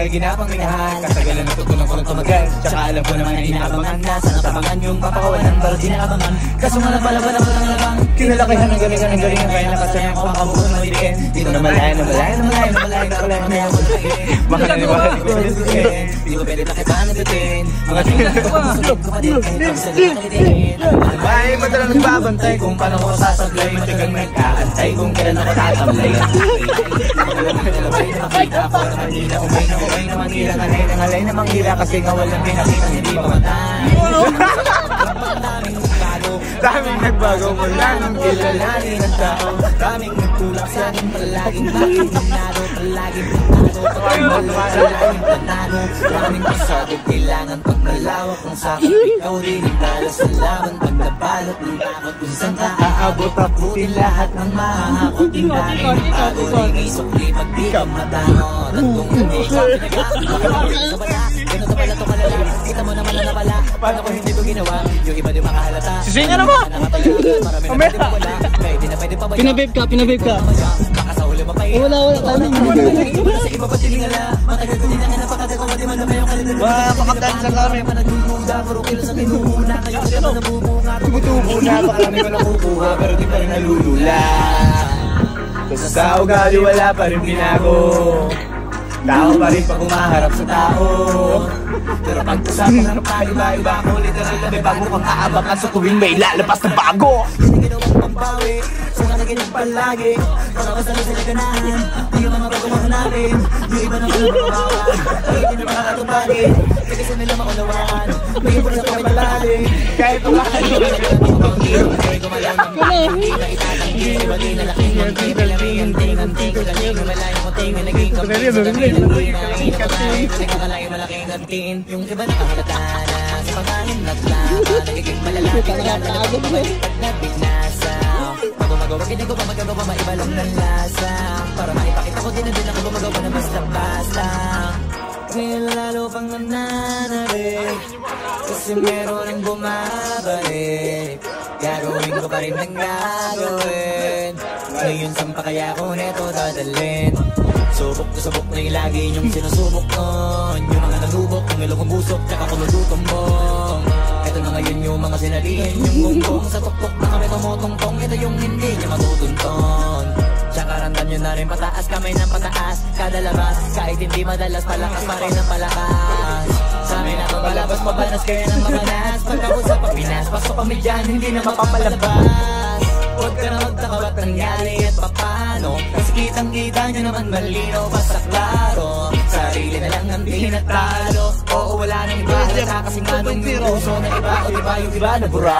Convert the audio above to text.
dahil ginapang minahal. Katagalan natutunan ko ng tumagal, tsaka alam ko naman na inaabangan na sana tabangan yung papakawan ng baro di naabangan. Kaso nga napalaban ako ng labang kinalakihan ng galingan ng galingan, kaya nakasanay ako ang kabuhan ng maliin. Dito na malaya na malaya na malaya na malaya na malaya na ako lakiin. Mahal na mahal ko na lutuin, di ko pwede takipan na tutin. Mga tingnan ko kung masulog ko pa din kahit ang salita nakitiin. Ay, madala nagbabantay kung paano ko sasablay, matagang nag-aantay kung kailan ako tatamlay. Alabay na makita ako na Manila, umay na Manila, ngalay na Manila, kasi nga walang pinakita hindi mamatay. Daming nagbago mula nung kilalanin ng tao. Daming nagtulak sa akin palaging makinado, palaging pintado, palaging panado. Daming pasabog kailangan pag malawak kung sakit. Ikaw rin ang tala sa laban pag nabalot ng takot. Kung saan ka aabot abutin lahat ng mahahakot. Yung daming bago rin isukli pag di ka matangot. At kung hindi ka pinagkakot sa bala, ganun sa pala to kalala. Kita mo naman na pala, paano ko hindi ko ginawa? Yung iba di makahalata. Sising ka na mo! Pinababe ka, pinababe ka. Wala. Pakagdansa kami. Tumutubo na, pakarami ko nakukuha, pero di pa rin nalulula. Basta sa ugali wala pa rin binago. Tao pa rin pag umaharap sa tao. Pero pag usapan ng iba-iba ako, literal na may bago kang aabangan sa tuwing may lalabas na bago. Hindi ginawang pambawi, sa nakakinig palagi. Para masalo sila ganahan, di yung mga bago mahanapin. Yung iba na walang makawawan, hindi na makakatupagin. Kasi sa nila maunawaan, may iba sa kami malalim. Kahit tumahan yung kaya gumalang ng hindi na itatanggi. Iba di na laking munti, malaming anting-anting. Galing na malayang munting, may naging kamping. Sa galing na hindi na kinain, nagkakalayo malaking anting. Yung iba nakahalata na sa pangahinat na nagiging malalaki na lalabog mo pag nabinasa. Magumagawa, ginagawa, magagawa, maiba lang ng lasa. Para maipakita ko din na din ako gumagawa na basta-basta. Kaya lalo pang nananabik, kasi meron ang bumabalik. Gagawin ko pa rin ang gagawin. Ngayon saan pa kaya ko neto dadalhin? Subok na subok na yung lagi yung sinusubok nun. Yung mga nalubok, yung ilong busok, tsaka kumututumbong. Ito na ngayon yung mga sinalihin, yung gunggong sa tuktok na kami tumutungtong. Ito yung hindi niya matutunton. Tsaka randan nyo na rin pataas, kamay ng pataas. Kada labas, kahit hindi madalas, palakas pa rin ang palakas. Sa amin ako palabas, mabanas kaya ng mabanas. Pagkausap ang Pinas, pasok kami dyan, hindi na mapapalabas. Huwag ka na magtaka ba't nangyari at papano. Kasi kitang-kita nyo naman malinaw, basta klaro. Sarili na lang ang tinatalo. Oo, wala nang iba, halata kasi nga nung yung puso na iba. O diba yung iba na bura.